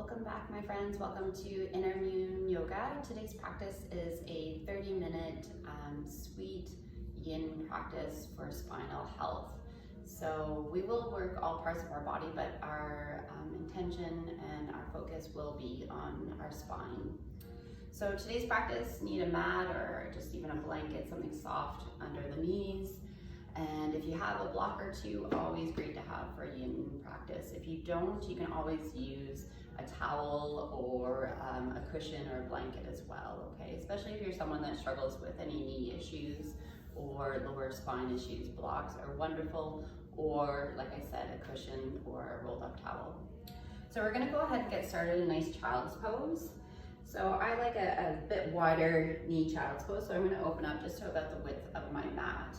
Welcome back, my friends. Welcome to Yin Yoga. Today's practice is a 30-minute sweet yin practice for spinal health. So we will work all parts of our body, but our intention and our focus will be on our spine. So today's practice, need a mat or just even a blanket, something soft under the knees. And if you have a block or two, always great to have for yin practice. If you don't, you can always use a towel or a cushion or a blanket as well, okay? Especially if you're someone that struggles with any knee issues or lower spine issues, blocks are wonderful, or like I said, a cushion or a rolled up towel. So we're gonna go ahead and get started in a nice child's pose. So I like a bit wider knee child's pose, so I'm gonna open up just to about the width of my mat.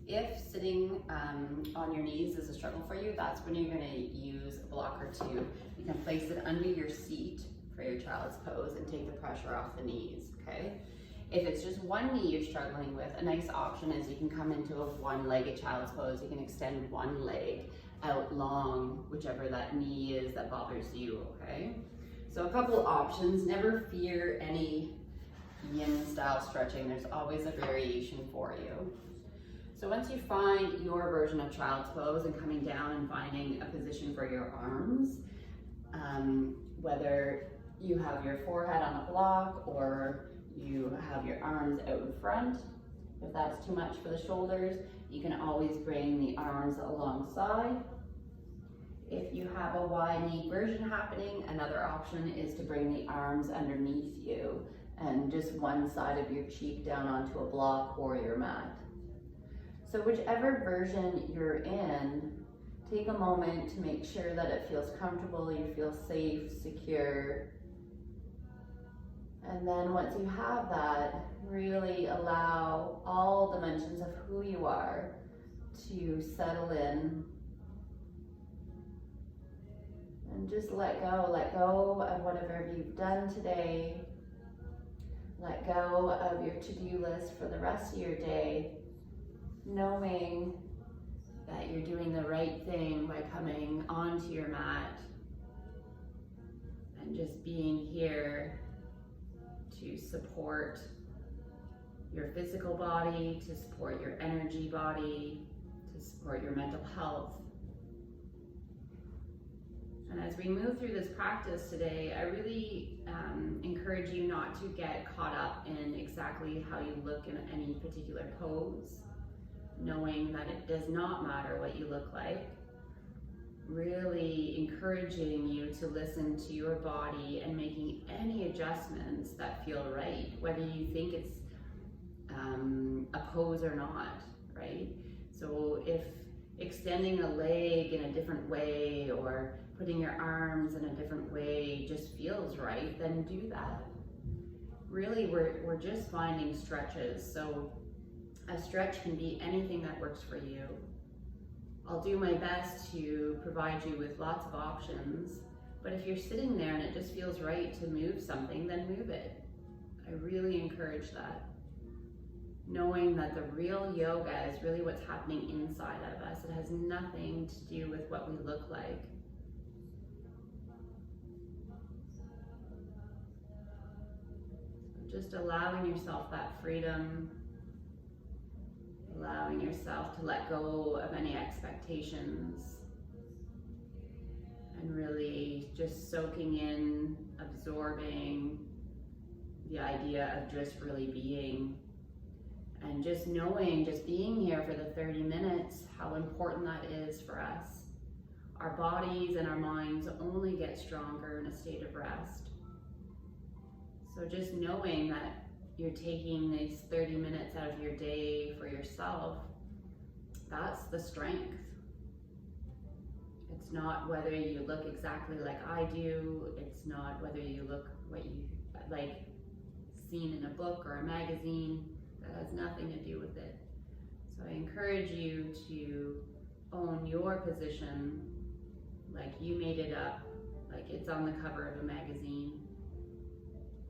If sitting on your knees is a struggle for you, that's when you're going to use a block or two. You can place it under your seat for your child's pose and take the pressure off the knees, okay? If it's just one knee you're struggling with, a nice option is you can come into a one-legged child's pose. You can extend one leg out long, whichever that knee is that bothers you, okay? So a couple options. Never fear any yin style stretching. There's always a variation for you. So once you find your version of child's pose and coming down and finding a position for your arms, whether you have your forehead on a block or you have your arms out in front, if that's too much for the shoulders, you can always bring the arms alongside. If you have a wide knee version happening, another option is to bring the arms underneath you and just one side of your cheek down onto a block or your mat. So whichever version you're in, take a moment to make sure that it feels comfortable, you feel safe, secure. And then once you have that, really allow all dimensions of who you are to settle in. And just let go of whatever you've done today. Let go of your to-do list for the rest of your day, knowing that you're doing the right thing by coming onto your mat and just being here to support your physical body, to support your energy body, to support your mental health. And as we move through this practice today, I really encourage you not to get caught up in exactly how you look in any particular pose, knowing that it does not matter what you look like. Really encouraging you to listen to your body and making any adjustments that feel right, whether you think it's a pose or not, right? So if extending a leg in a different way or putting your arms in a different way just feels right, then do that. Really, we're just finding stretches. So a stretch can be anything that works for you. I'll do my best to provide you with lots of options, but if you're sitting there and it just feels right to move something, then move it. I really encourage that. Knowing that the real yoga is really what's happening inside of us. It has nothing to do with what we look like. So just allowing yourself that freedom, allowing yourself to let go of any expectations and really just soaking in, absorbing the idea of just really being and just knowing, just being here for the 30 minutes, how important that is for us. Our bodies and our minds only get stronger in a state of rest. So just knowing that you're taking these 30 minutes out of your day for yourself, that's the strength. It's not whether you look exactly like I do. It's not whether you look what you like seen in a book or a magazine. That has nothing to do with it. So I encourage you to own your position like you made it up, like it's on the cover of a magazine.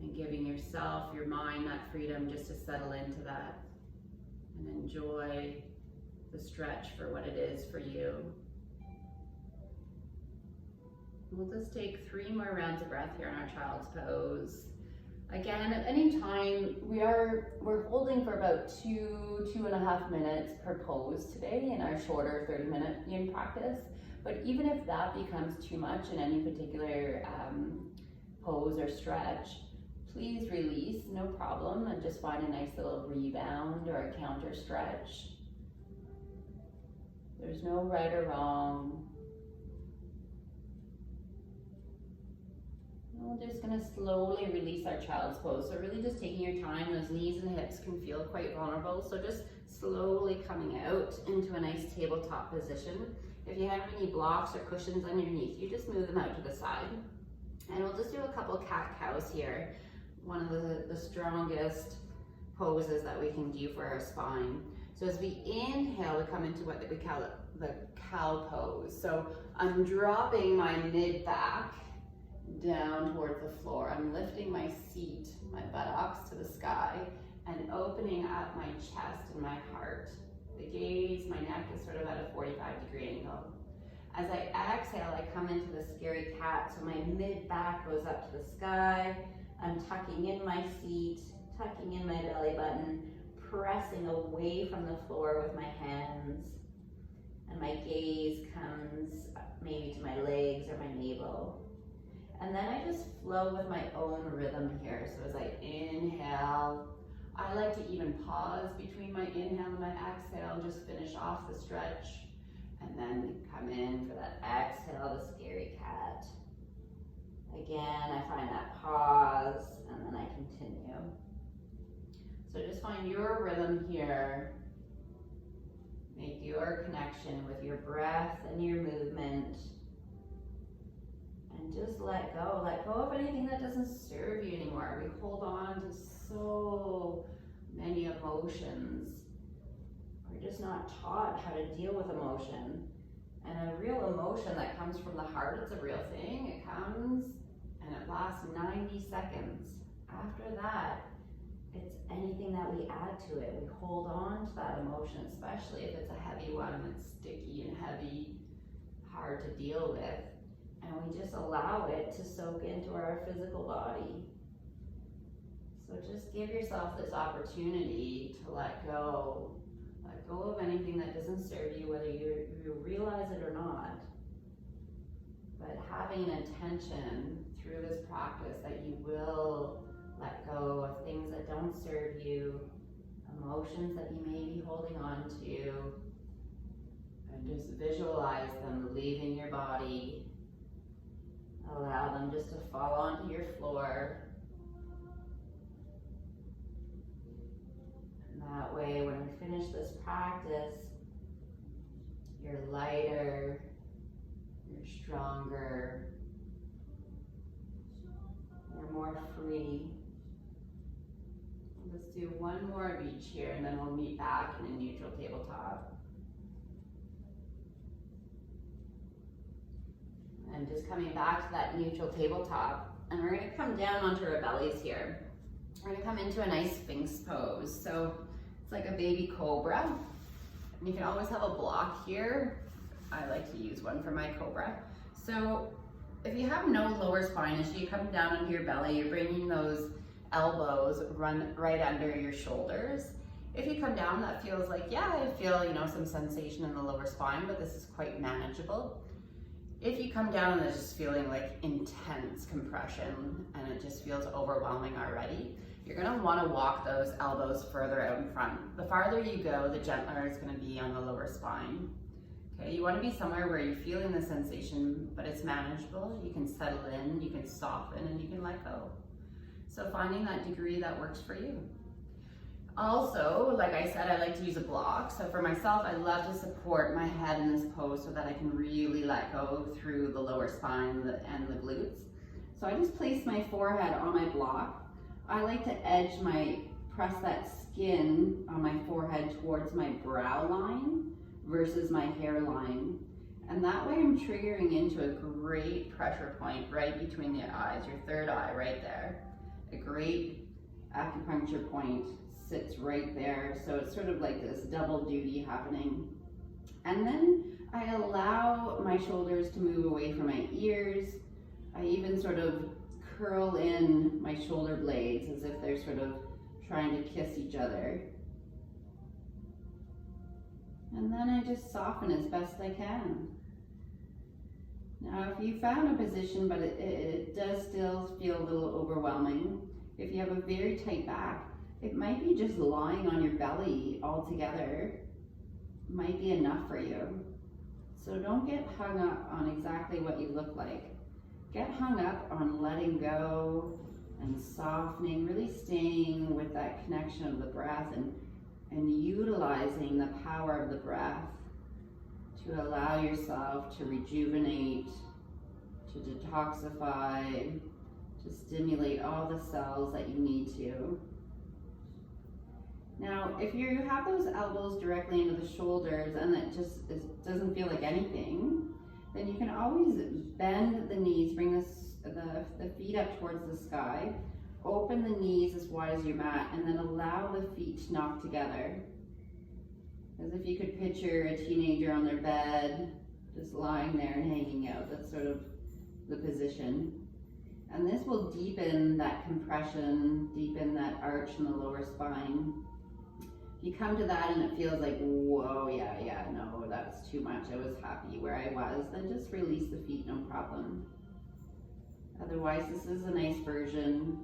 And giving yourself, your mind, that freedom just to settle into that and enjoy the stretch for what it is for you. We'll just take 3 more rounds of breath here in our child's pose. Again, at any time, we're holding for about 2.5 minutes per pose today in our shorter 30-minute yin practice. But even if that becomes too much in any particular pose or stretch, please release, no problem, and just find a nice little rebound or a counter stretch. There's no right or wrong. We're just going to slowly release our child's pose. So really just taking your time. Those knees and hips can feel quite vulnerable. So just slowly coming out into a nice tabletop position. If you have any blocks or cushions underneath, you just move them out to the side. And we'll just do a couple cat-cows here. One of the strongest poses that we can do for our spine. So as we inhale, we come into what we call the cow pose. So I'm dropping my mid-back down towards the floor. I'm lifting my seat, my buttocks to the sky, and opening up my chest and my heart. The gaze, my neck is sort of at a 45-degree angle. As I exhale, I come into the scary cat. So my mid-back goes up to the sky. I'm tucking in my seat, tucking in my belly button, pressing away from the floor with my hands. And my gaze comes maybe to my legs or my navel. And then I just flow with my own rhythm here. So as I inhale, I like to even pause between my inhale and my exhale and just finish off the stretch. And then come in for that exhale, the scary cat. Again, I find that pause, and then I continue. So just find your rhythm here. Make your connection with your breath and your movement. And just let go. Let go of anything that doesn't serve you anymore. We hold on to so many emotions. We're just not taught how to deal with emotion. And a real emotion that comes from the heart, it's a real thing. It comes and it lasts 90 seconds. After that, it's anything that we add to it. We hold on to that emotion, especially if it's a heavy one and it's sticky and heavy, hard to deal with. And we just allow it to soak into our physical body. So just give yourself this opportunity to let go. Let go of anything that doesn't serve you, whether you realize it or not. But having an intention through this practice that you will let go of things that don't serve you, emotions that you may be holding on to, and just visualize them leaving your body. Allow them just to fall onto your floor. And that way, when we finish this practice, you're lighter, you're stronger, you're more free. Let's do one more of each here, and then we'll meet back in a neutral tabletop. And just coming back to that neutral tabletop, and we're going to come down onto our bellies here. We're going to come into a nice Sphinx pose. So it's like a baby cobra. And you can always have a block here. I like to use one for my cobra. So if you have no lower spine issue, you come down onto your belly, you're bringing those elbows run right under your shoulders. If you come down, that feels like, yeah, I feel, some sensation in the lower spine, but this is quite manageable. If you come down and it's just feeling like intense compression and it just feels overwhelming already, you're gonna wanna walk those elbows further out in front. The farther you go, the gentler it's gonna be on the lower spine. Okay, you wanna be somewhere where you're feeling the sensation, but it's manageable. You can settle in, you can soften, and you can let go. So finding that degree that works for you. Also, like I said, I like to use a block. So for myself, I love to support my head in this pose so that I can really let go through the lower spine and the glutes. So I just place my forehead on my block. I like to press that skin on my forehead towards my brow line versus my hairline. And that way I'm triggering into a great pressure point right between the eyes, your third eye right there. A great acupuncture point sits right there. So it's sort of like this double duty happening. And then I allow my shoulders to move away from my ears. I even sort of curl in my shoulder blades as if they're sort of trying to kiss each other. And then I just soften as best I can. Now, if you found a position, but it does still feel a little overwhelming, if you have a very tight back, it might be just lying on your belly altogether might be enough for you. So don't get hung up on exactly what you look like. Get hung up on letting go and softening, really staying with that connection of the breath and utilizing the power of the breath to allow yourself to rejuvenate, to detoxify, to stimulate all the cells that you need to. Now, if you have those elbows directly into the shoulders and it just doesn't feel like anything, then you can always bend the knees, bring the feet up towards the sky, open the knees as wide as your mat, and then allow the feet to knock together. As if you could picture a teenager on their bed, just lying there and hanging out. That's sort of the position. And this will deepen that compression, deepen that arch in the lower spine. If you come to that and it feels like, whoa, yeah, no, that's too much, I was happy where I was, then just release the feet, no problem. Otherwise, this is a nice version.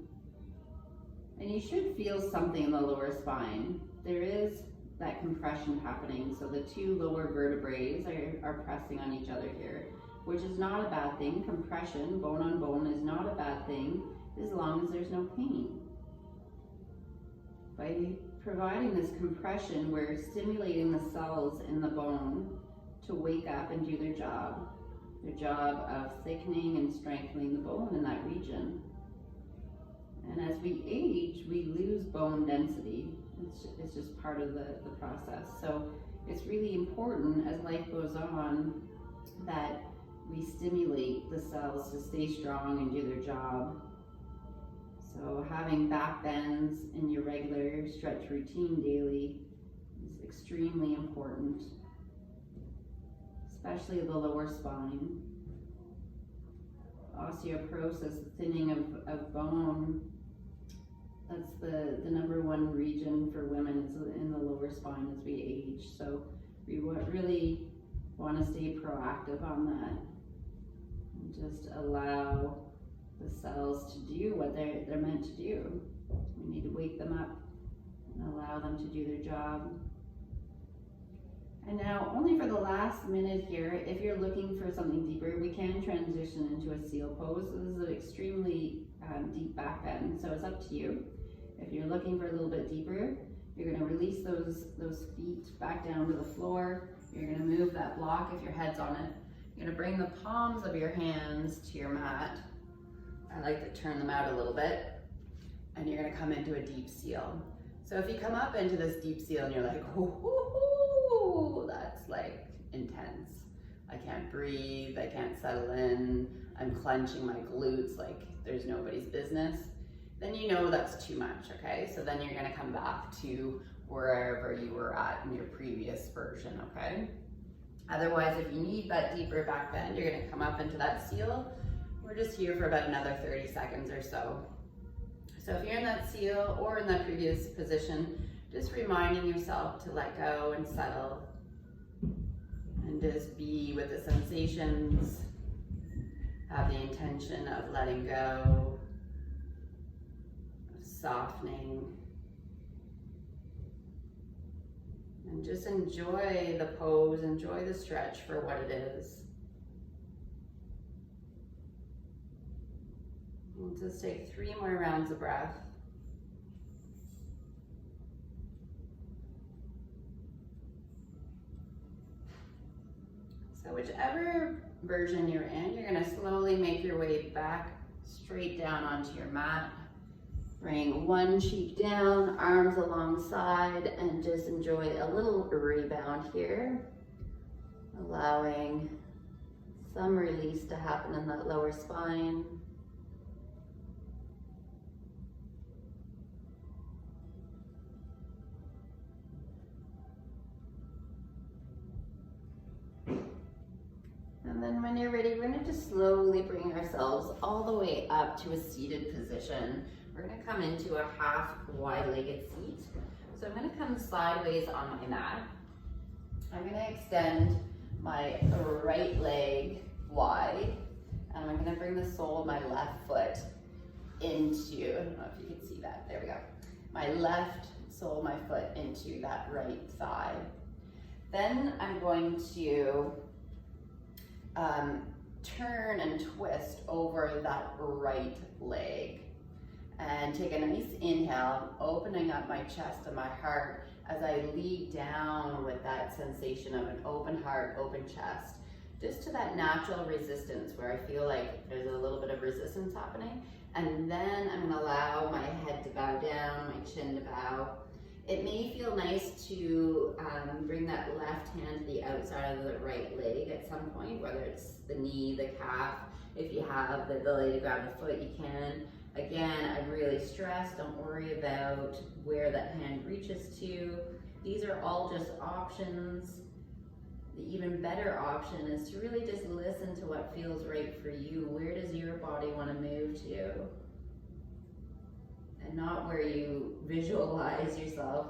And you should feel something in the lower spine. There is that compression happening, so the two lower vertebrae are pressing on each other here, which is not a bad thing. Compression, bone on bone, is not a bad thing as long as there's no pain. By providing this compression, we're stimulating the cells in the bone to wake up and do their job of thickening and strengthening the bone in that region. And as we age, we lose bone density. It's just part of the process. So it's really important as life goes on that we stimulate the cells to stay strong and do their job. So having back bends in your regular stretch routine daily is extremely important, especially the lower spine. Osteoporosis, thinning of bone, that's the number one region for women is in the lower spine as we age. So we really want to stay proactive on that and just allow the cells to do what they're meant to do. We need to wake them up and allow them to do their job. And now, only for the last minute here, if you're looking for something deeper, we can transition into a seal pose. So this is an extremely deep back bend, so it's up to you. If you're looking for a little bit deeper, you're going to release those feet back down to the floor. You're going to move that block if your head's on it. You're going to bring the palms of your hands to your mat. I like to turn them out a little bit, and you're going to come into a deep seal. So if you come up into this deep seal and you're like, oh, that's like intense. I can't breathe, I can't settle in, I'm clenching my glutes like there's nobody's business, then you know that's too much, okay? So then you're gonna come back to wherever you were at in your previous version, okay? Otherwise, if you need that deeper back bend, you're gonna come up into that seal. We're just here for about another 30 seconds or so. So if you're in that seal or in that previous position, just reminding yourself to let go and settle and just be with the sensations. Have the intention of letting go, of softening, and just enjoy the pose, enjoy the stretch for what it is. We'll just take 3 more rounds of breath. So whichever version you're in, you're going to slowly make your way back straight down onto your mat. Bring one cheek down, arms alongside, and just enjoy a little rebound here. Allowing some release to happen in that lower spine. And And then when you're ready, we're gonna just slowly bring ourselves all the way up to a seated position. We're gonna come into a half wide-legged seat. So I'm gonna come sideways on my mat. I'm gonna extend my right leg wide, and I'm gonna bring the sole of my left foot into, I don't know if you can see that, there we go. My left sole of my foot into that right thigh. Then I'm going to turn and twist over that right leg and take a nice inhale, opening up my chest and my heart as I lead down with that sensation of an open heart, open chest, just to that natural resistance where I feel like there's a little bit of resistance happening. And then I'm gonna allow my head to bow down, my chin to bow. It may feel nice to bring that left hand to the outside of the right leg at some point, whether it's the knee, the calf. If you have the ability to grab the foot, you can. Again, I'm really stressed. Don't worry about where that hand reaches to. These are all just options. The even better option is to really just listen to what feels right for you. Where does your body want to move to? And not where you visualize yourself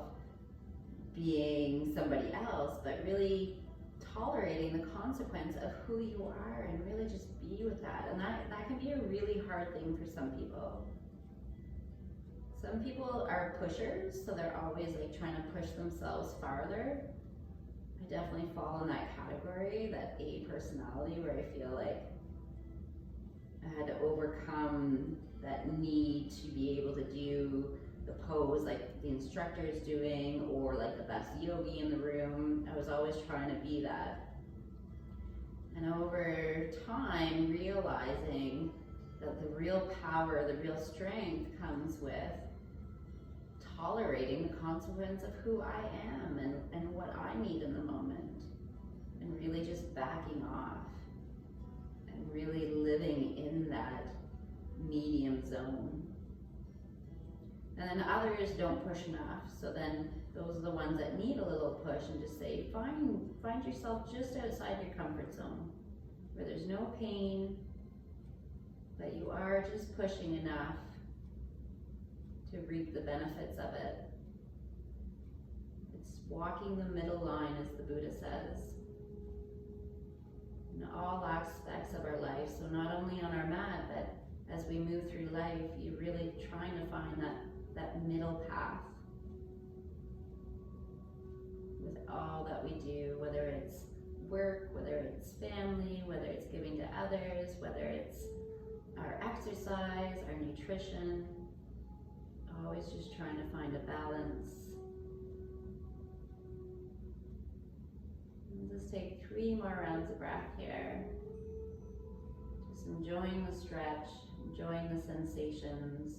being somebody else, but really tolerating the consequence of who you are and really just be with that. And that can be a really hard thing for some people. Some people are pushers, so they're always like trying to push themselves farther. I definitely fall in that category, that A personality, where I feel like I had to overcome that need to be able to do the pose like the instructor is doing, or like the best yogi in the room. I was always trying to be that. And over time, realizing that the real power, the real strength comes with tolerating the consequence of who I am and what I need in the moment, and really just backing off and really living in that medium zone. And then others don't push enough, so then those are the ones that need a little push, and just say, find yourself just outside your comfort zone, where there's no pain, but you are just pushing enough to reap the benefits of it. It's walking the middle line, as the Buddha says, in all aspects of our life. So not only on our mat, but as we move through life, you're really trying to find that middle path with all that we do, whether it's work, whether it's family, whether it's giving to others, whether it's our exercise, our nutrition. Always just trying to find a balance. And just take 3 more rounds of breath here. Just enjoying the stretch, enjoying the sensations,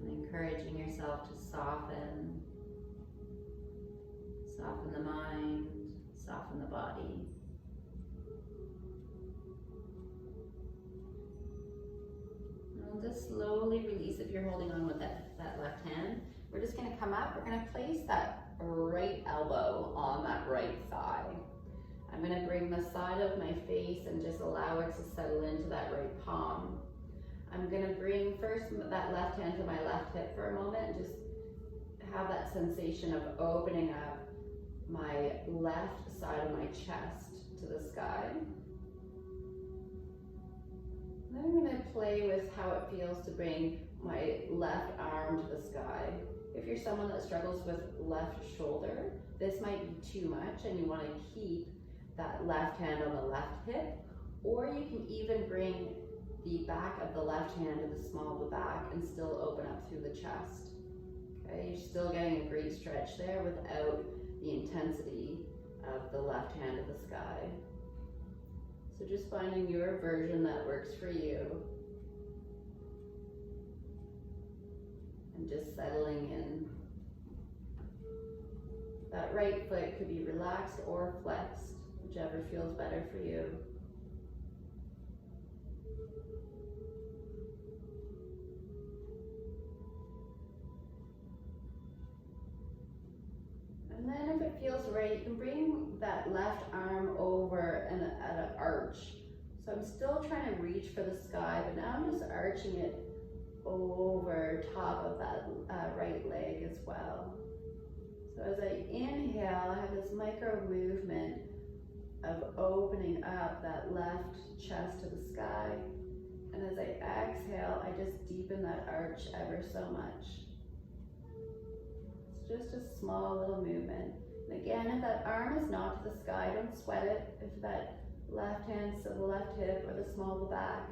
and encouraging yourself to soften. Soften the mind, soften the body. And just slowly release if you're holding on with that left hand. We're just gonna come up, we're gonna place that right elbow on that right thigh. I'm gonna bring the side of my face and just allow it to settle into that right palm. I'm gonna bring first that left hand to my left hip for a moment and just have that sensation of opening up my left side of my chest to the sky. Then I'm going to play with how it feels to bring my left arm to the sky. If you're someone that struggles with left shoulder, this might be too much and you want to keep that left hand on the left hip, or you can even bring the back of the left hand to the small of the back and still open up through the chest. Okay, you're still getting a great stretch there without the intensity of the left hand to the sky. So just finding your version that works for you. And just settling in. That right foot could be relaxed or flexed, whichever feels better for you. And then if it feels right, you can bring that left arm over and at an arch. So I'm still trying to reach for the sky, but now I'm just arching it over top of that right leg as well. So as I inhale, I have this micro movement of opening up that left chest to the sky. And as I exhale, I just deepen that arch ever so much. It's just a small little movement. And again, if that arm is not to the sky, don't sweat it. If that left hand's to the left hip or the small of the back,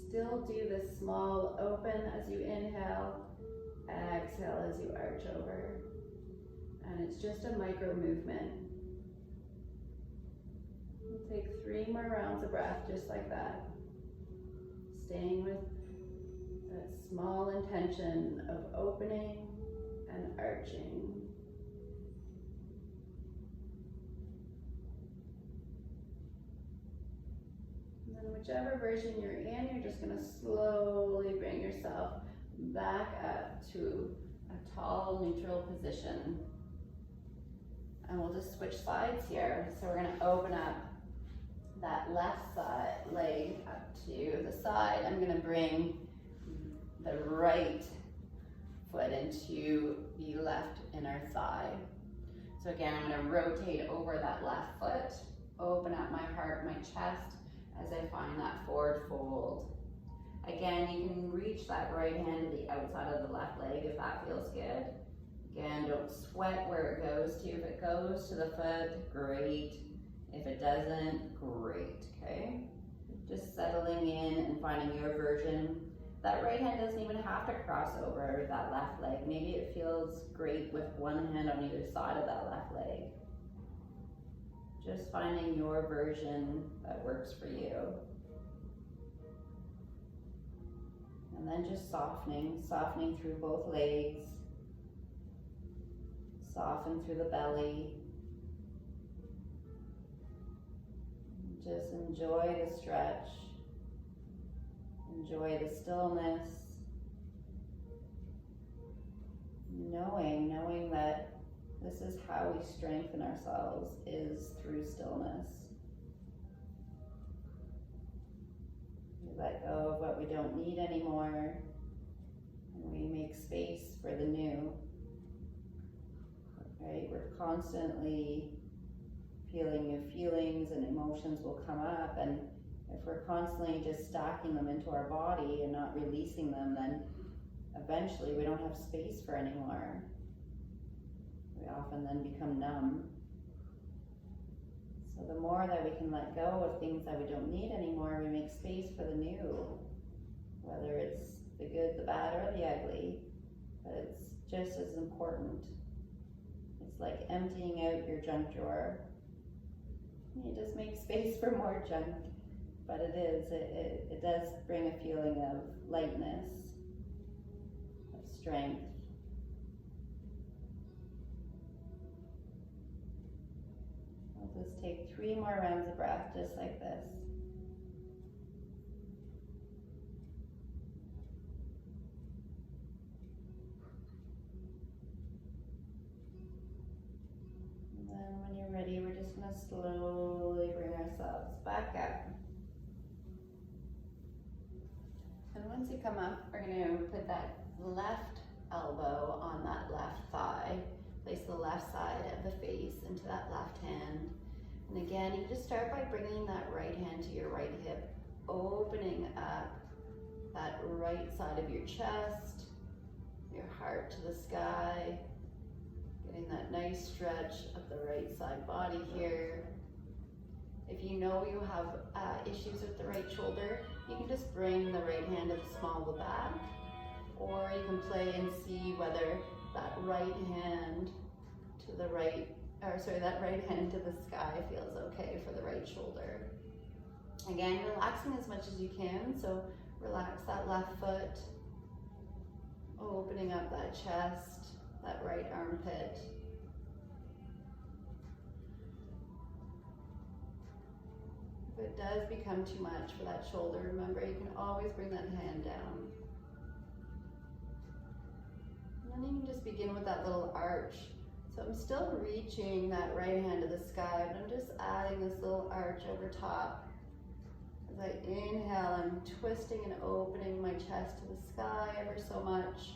still do this small open as you inhale, exhale as you arch over. And it's just a micro movement. We'll take 3 more rounds of breath just like that. Staying with that small intention of opening and arching. And then whichever version you're in, you're just going to slowly bring yourself back up to a tall neutral position. And we'll just switch sides here. So we're going to open up that left side leg up to the side. I'm going to bring the right foot into the left inner thigh. So again, I'm going to rotate over that left foot, open up my heart, my chest as I find that forward fold. Again, you can reach that right hand to the outside of the left leg if that feels good. Again, don't sweat where it goes to. If it goes to the foot, great. If it doesn't, great, okay? Just settling in and finding your version. That right hand doesn't even have to cross over that left leg. Maybe it feels great with one hand on either side of that left leg. Just finding your version that works for you. And then just softening through both legs. Soften through the belly. Just enjoy the stretch. Enjoy the stillness. Knowing that this is how we strengthen ourselves, is through stillness. We let go of what we don't need anymore, and we make space for the new. Right? We're constantly feeling new feelings, and emotions will come up, and if we're constantly just stacking them into our body and not releasing them, then eventually we don't have space for anymore. We often then become numb. So the more that we can let go of things that we don't need anymore, we make space for the new, whether it's the good, the bad, or the ugly, but it's just as important. It's like emptying out your junk drawer. You just make space for more junk, but it does bring a feeling of lightness, of strength. I'll just take 3 more rounds of breath just like this. And then when you're ready, we're just going to slowly bring ourselves back up. And once you come up, we're going to put that left elbow on that left thigh. Place the left side of the face into that left hand. And again, you just start by bringing that right hand to your right hip, opening up that right side of your chest, your heart to the sky, getting that nice stretch of the right side body here. If you know you have issues with the right shoulder, you can just bring the right hand to the small of the back, or you can play and see whether that right hand to the right, that right hand to the sky feels okay for the right shoulder. Again, relaxing as much as you can, so relax that left foot, opening up that chest, that right armpit. If it does become too much for that shoulder, remember you can always bring that hand down. And then you can just begin with that little arch. So I'm still reaching that right hand to the sky, but I'm just adding this little arch over top. As I inhale, I'm twisting and opening my chest to the sky ever so much.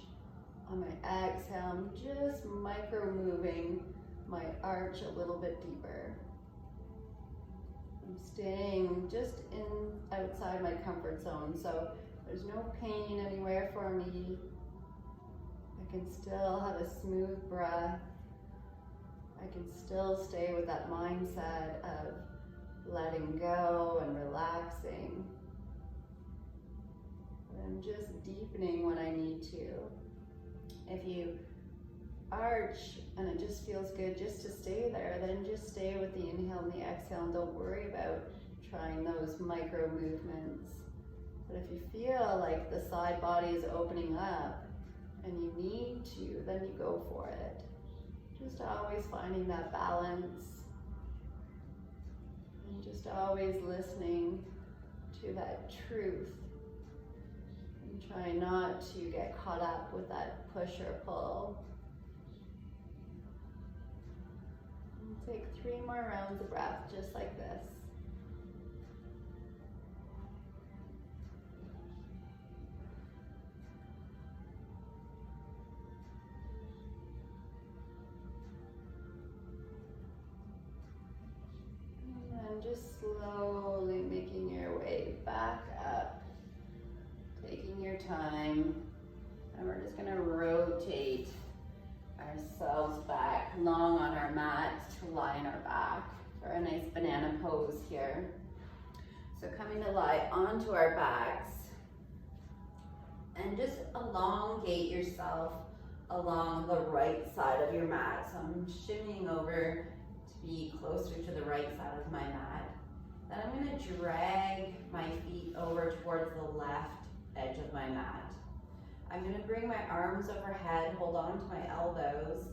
On my exhale, I'm just micro moving my arch a little bit deeper. I'm staying just outside my comfort zone, so there's no pain anywhere for me. I can still have a smooth breath. I can still stay with that mindset of letting go and relaxing. And I'm just deepening when I need to. If you arch and it just feels good just to stay there, then just stay with the inhale and the exhale and don't worry about trying those micro movements. But if you feel like the side body is opening up and you need to, then you go for it. Just always finding that balance and just always listening to that truth and try not to get caught up with that push or pull. And take 3 more rounds of breath just like this. Just slowly making your way back up, taking your time, and we're just going to rotate ourselves back long on our mat to lie in our back for a nice banana pose here. So coming to lie onto our backs and just elongate yourself along the right side of your mat. So I'm shimmying over to be closer to the right side of my mat. Then I'm going to drag my feet over towards the left edge of my mat. I'm going to bring my arms overhead, hold on to my elbows,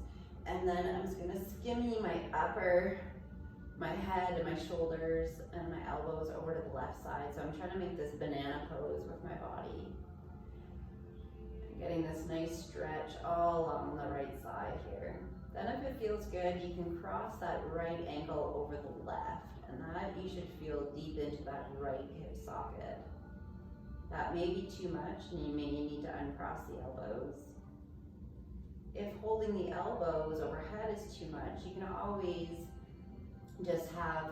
and then I'm just going to skimmy my head and my shoulders and my elbows over to the left side. So I'm trying to make this banana pose with my body. I'm getting this nice stretch all along the right side here. Then if it feels good, you can cross that right ankle over the left, and that you should feel deep into that right hip socket. That may be too much, and you may need to uncross the elbows. If holding the elbows overhead is too much, you can always just have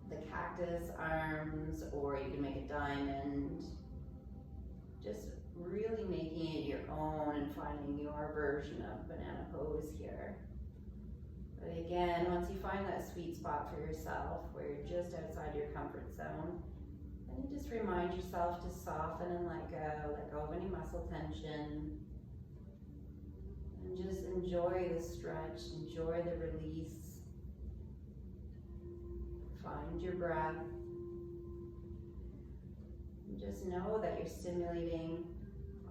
the cactus arms, or you can make a diamond. Just really making it your own and finding your version of banana pose here. But again, once you find that sweet spot for yourself where you're just outside your comfort zone, then you just remind yourself to soften and let go of any muscle tension, and just enjoy the stretch, enjoy the release. Find your breath, and just know that you're stimulating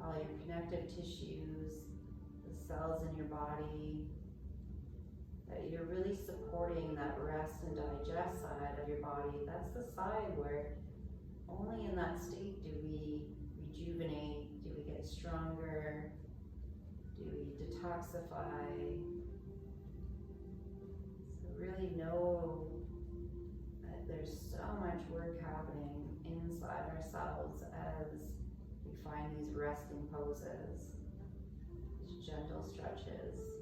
all your connective tissues, the cells in your body, that you're really supporting that rest and digest side of your body. That's the side where only in that state do we rejuvenate, do we get stronger, do we detoxify. So really know that there's so much work happening inside ourselves as we find these resting poses, these gentle stretches.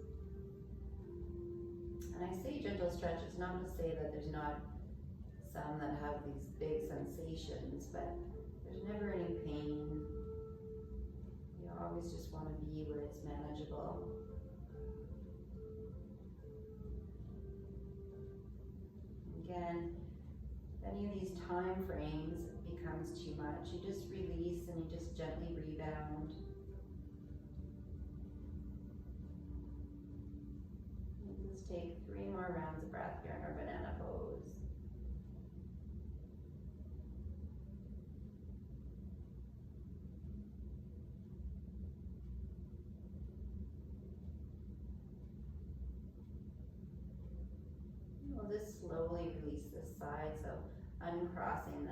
And I say gentle stretches not to say that there's not some that have these big sensations, but there's never any pain. You always just want to be where it's manageable. Again, if any of these time frames becomes too much, you just release and you just gently rebound. Let's take 3 more rounds of breath here in our banana pose. We'll just slowly release this side, so uncrossing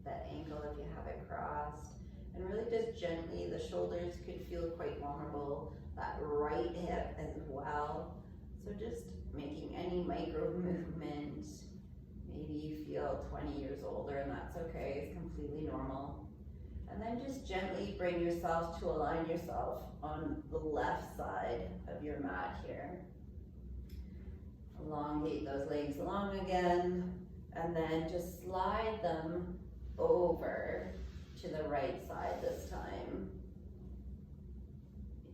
that ankle if you have it crossed, and really just gently, the shoulders could feel quite vulnerable, that right hip as well. So just making any micro movement. Maybe you feel 20 years older and that's okay, it's completely normal. And then just gently bring yourself to align yourself on the left side of your mat here. Elongate those legs long again, and then just slide them over to the right side this time.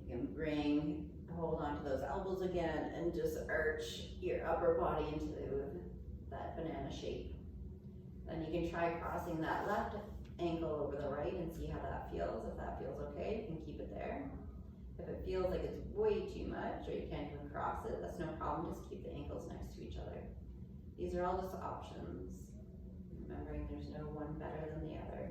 You can hold on to those elbows again and just arch your upper body into that banana shape. Then you can try crossing that left ankle over the right and see how that feels. If that feels okay, you can keep it there. If it feels like it's way too much or you can't even cross it, that's no problem. Just keep the ankles next to each other. These are all just options. Remembering there's no one better than the other.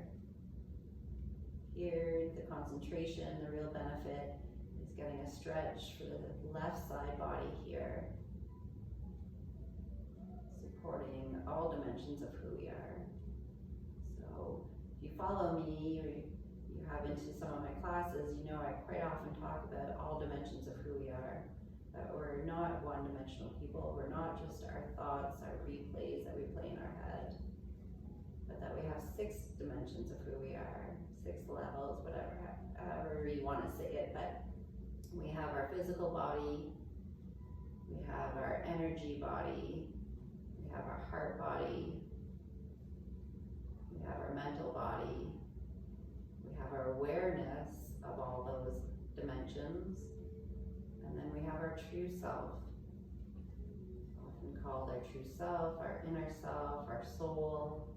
Here, the concentration, the real benefit is getting a stretch for the left side body here. Supporting all dimensions of who we are. So if you follow me or you have into some of my classes, you know I quite often talk about all dimensions of who we are. That we're not one-dimensional people. We're not just our thoughts, our replays that we play in our head. But that we have 6 dimensions of who we are, 6 levels, however you want to say it. But we have our physical body, we have our energy body, we have our heart body, we have our mental body, we have our awareness of all those dimensions, and then we have our true self, often called our true self, our inner self, our soul.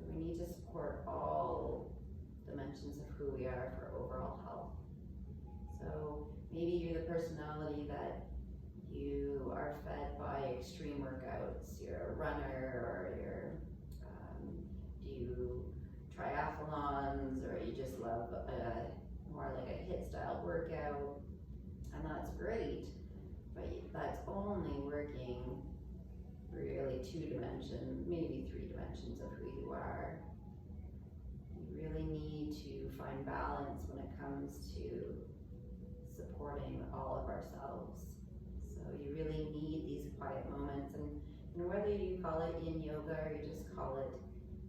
We need to support all dimensions of who we are for overall health. So maybe you're the personality that you are fed by extreme workouts. You're a runner, or do you triathlons, or you just love more like a HIIT style workout, and that's great, but that's only working really 2 dimensions, maybe 3 dimensions of who you are. You really need to find balance when it comes to supporting all of ourselves. So you really need these quiet moments, and whether you call it Yin Yoga or you just call it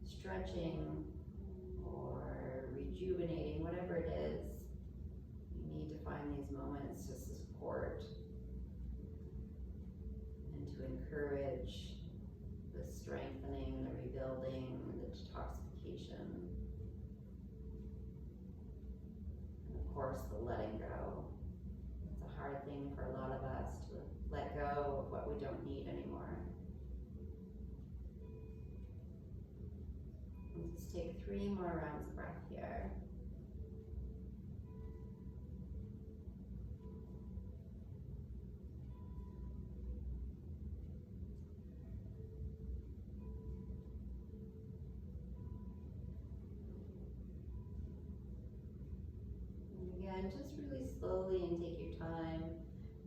stretching or rejuvenating, whatever it is, you need to find these moments to support and to encourage the strengthening, the rebuilding, the detoxification, and of course the letting go. It's a hard thing for a lot of us to let go of what we don't need anymore. We'll just take 3 more rounds of breath here. And just really slowly and take your time,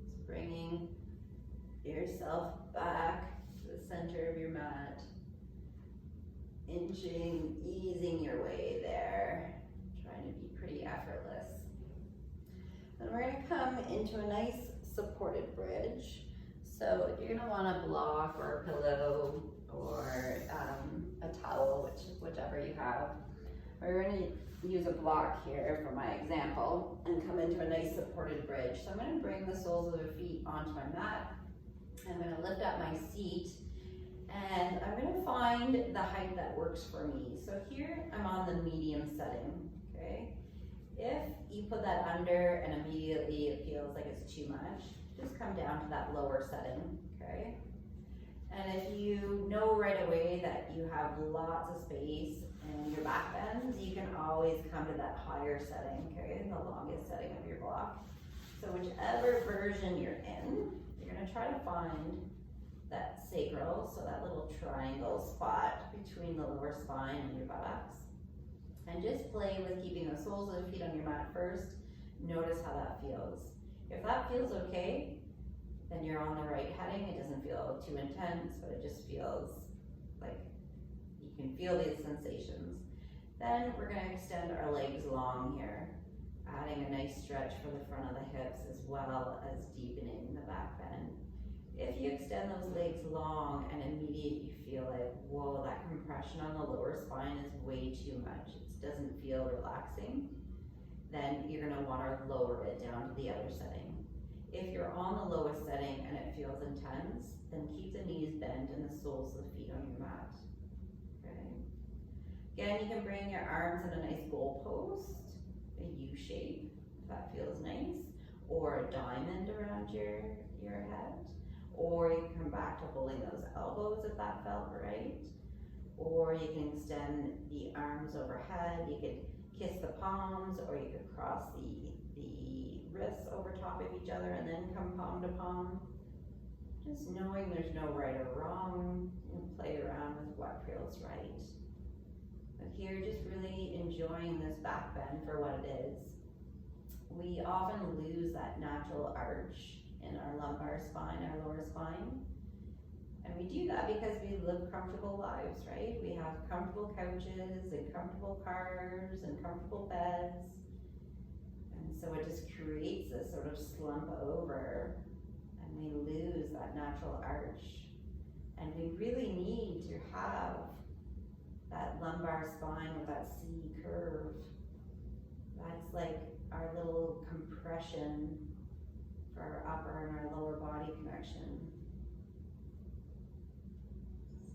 just bringing yourself back to the center of your mat, easing your way there, trying to be pretty effortless. Then we're going to come into a nice supported bridge. So you're going to want a block or a pillow or a towel, whichever you have. We're going to use a block here for my example and come into a nice supported bridge. So I'm going to bring the soles of the feet onto my mat. I'm going to lift up my seat and I'm going to find the height that works for me. So here I'm on the medium setting, okay? If you put that under and immediately it feels like it's too much, just come down to that lower setting, okay? And if you know right away that you have lots of space in your back bends, you can always come to that higher setting, okay? The longest setting of your block. So whichever version you're in, you're gonna try to find that sacral, so that little triangle spot between the lower spine and your buttocks. And just play with keeping the soles of the feet on your mat first. Notice how that feels. If that feels okay, then you're on the right heading. It doesn't feel too intense, but it just feels like you can feel these sensations. Then we're gonna extend our legs long here. adding a nice stretch for the front of the hips as well as deepening the back bend. If you extend those legs long and immediately you feel like, whoa, that compression on the lower spine is way too much, it doesn't feel relaxing, then you're gonna wanna lower it down to the other setting. If you're on the lowest setting and it feels intense, then keep the knees bent and the soles of the feet on your mat, okay? Again, you can bring your arms in a nice goal post, a U shape, if that feels nice, or a diamond around your head, or you can come back to holding those elbows if that felt right, or you can extend the arms overhead, you could kiss the palms, or you could cross the wrists over top of each other and then come palm to palm. Just knowing there's no right or wrong, and play around with what feels right. But here, just really enjoying this back bend for what it is. We often lose that natural arch in our lumbar spine, our lower spine. And we do that because we live comfortable lives, right? We have comfortable couches and comfortable cars and comfortable beds. And so it just creates this sort of slump over and we lose that natural arch. And we really need to have that lumbar spine with that C curve. That's like our little compression for our upper and our lower body connection.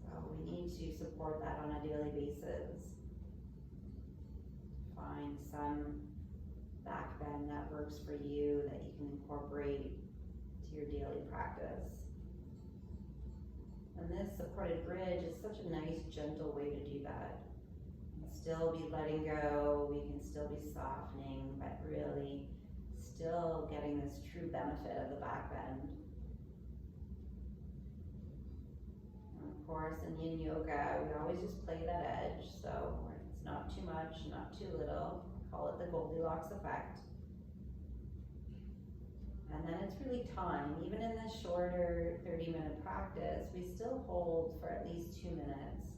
So we need to support that on a daily basis. Find some back bend that works for you that you can incorporate to your daily practice. And this supported bridge is such a nice, gentle way to do that. You can still be letting go, we can still be softening, but really still getting this true benefit of the back bend. And of course, in Yin Yoga, we always just play that edge, so it's not too much, not too little. Call it the Goldilocks effect. And then it's really time. Even in this shorter 30-minute practice, we still hold for at least 2 minutes.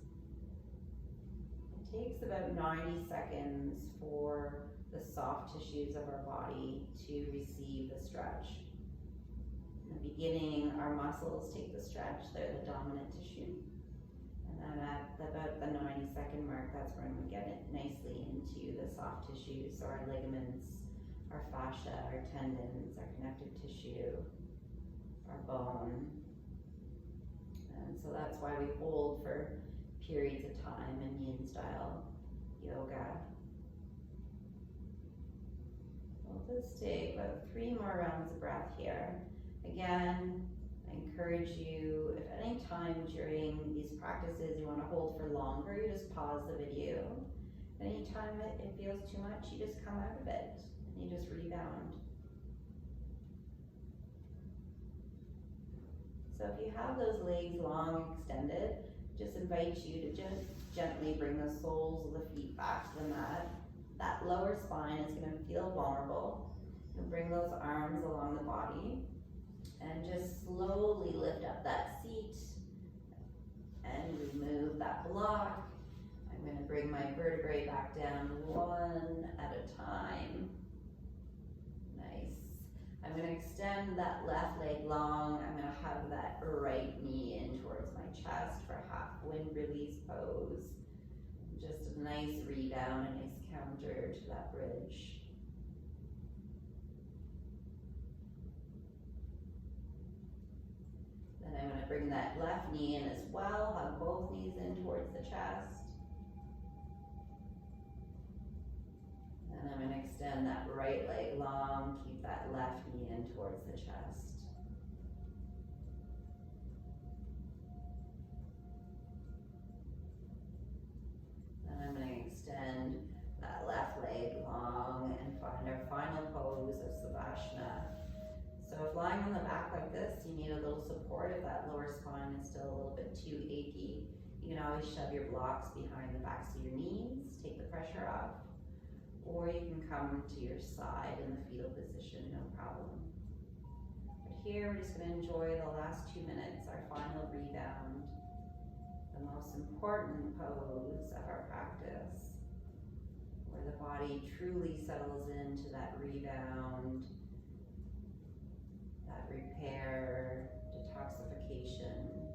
It takes about 90 seconds for the soft tissues of our body to receive the stretch. In the beginning, our muscles take the stretch, they're the dominant tissue. And then at about the 90-second mark, that's when we get it nicely into the soft tissues, so our ligaments, our fascia, our tendons, our connective tissue, our bone. And so that's why we hold for periods of time in Yin style yoga. We'll just take about 3 more rounds of breath here. Again, I encourage you, if any time during these practices you want to hold for longer, you just pause the video. Anytime it feels too much, you just come out of it and you just rebound. So if you have those legs long extended, just invite you to just gently bring the soles of the feet back to the mat. That lower spine is going to feel vulnerable. And bring those arms along the body and just slowly lift up that seat and remove that block. I'm going to bring my vertebrae back down one at a time. Nice. I'm going to extend that left leg long. I'm going to hug that right knee in towards my chest for half wind release pose. Just a nice rebound, a nice counter to that bridge. Then I'm going to bring that left knee in as well, hug both knees in towards the chest. And I'm going to extend that right leg long, keep that left knee in towards the chest. Then I'm going to extend that left leg long and find our final pose of Savasana. So if lying on the back like this, you need a little support if that lower spine is still a little bit too achy. You can always shove your blocks behind the backs of your knees, take the pressure off. Or you can come to your side in the fetal position, no problem. But here we're just going to enjoy the last 2 minutes, our final rebound, the most important pose of our practice, where where the body truly settles into that rebound, that repair, detoxification,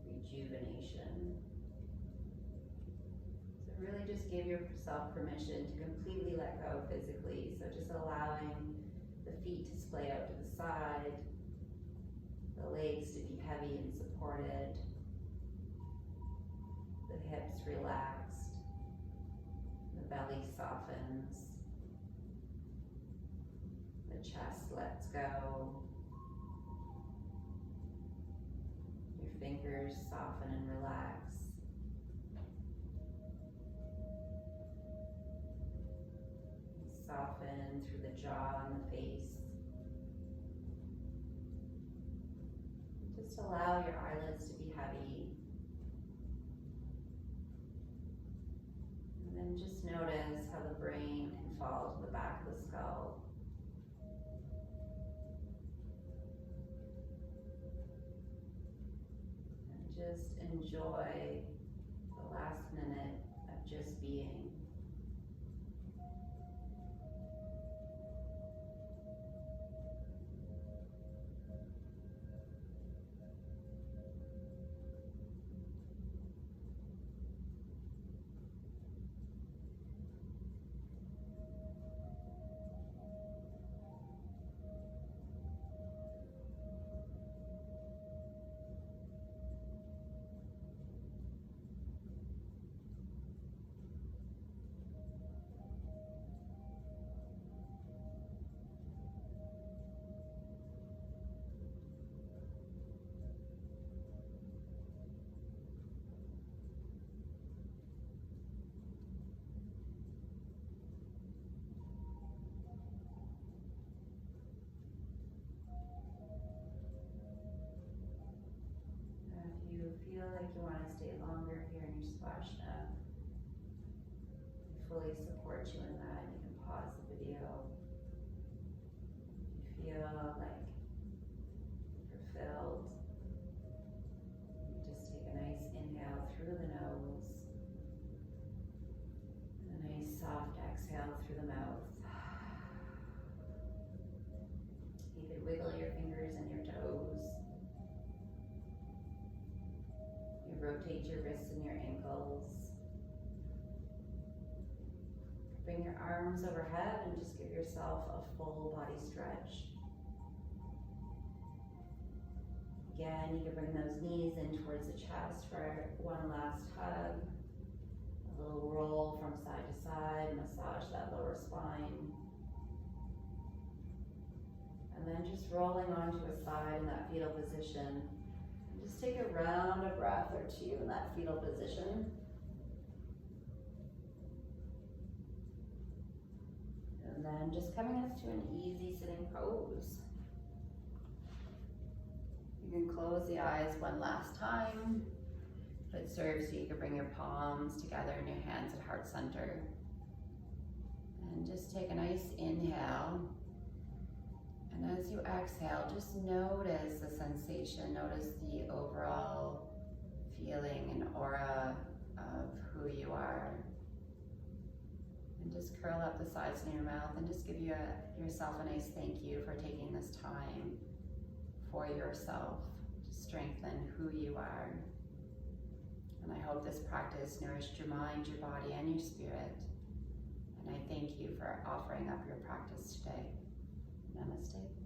rejuvenation. So really just give yourself permission to completely let go physically. So just allowing the feet to splay out to the side, the legs to be heavy and supported, the hips relaxed, the belly softens, the chest lets go, your fingers soften and relax. Soften through the jaw and the face. Just allow your eyelids to be heavy. And then just notice how the brain can fall to the back of the skull. And just enjoy the last minute of just being. Feel like you want to stay longer here in your Savasana, I fully support you in that. You can pause the video. If you feel like you're filled, you just take a nice inhale through the nose and a nice soft exhale through the mouth. You could wiggle your fingers and your toes. Rotate your wrists and your ankles. Bring your arms overhead and just give yourself a full body stretch. Again, you can bring those knees in towards the chest for one last hug. A little roll from side to side, massage that lower spine. And then just rolling onto a side in that fetal position. Just take a round of breath or two in that fetal position. And then just coming up to an easy sitting pose. You can close the eyes one last time. If it serves you, you can bring your palms together and your hands at heart center. And just take a nice inhale. And as you exhale, just notice the sensation, notice the overall feeling and aura of who you are. And just curl up the sides of your mouth and just give yourself a nice thank you for taking this time for yourself to strengthen who you are. And I hope this practice nourished your mind, your body, and your spirit. And I thank you for offering up your practice today. Namaste.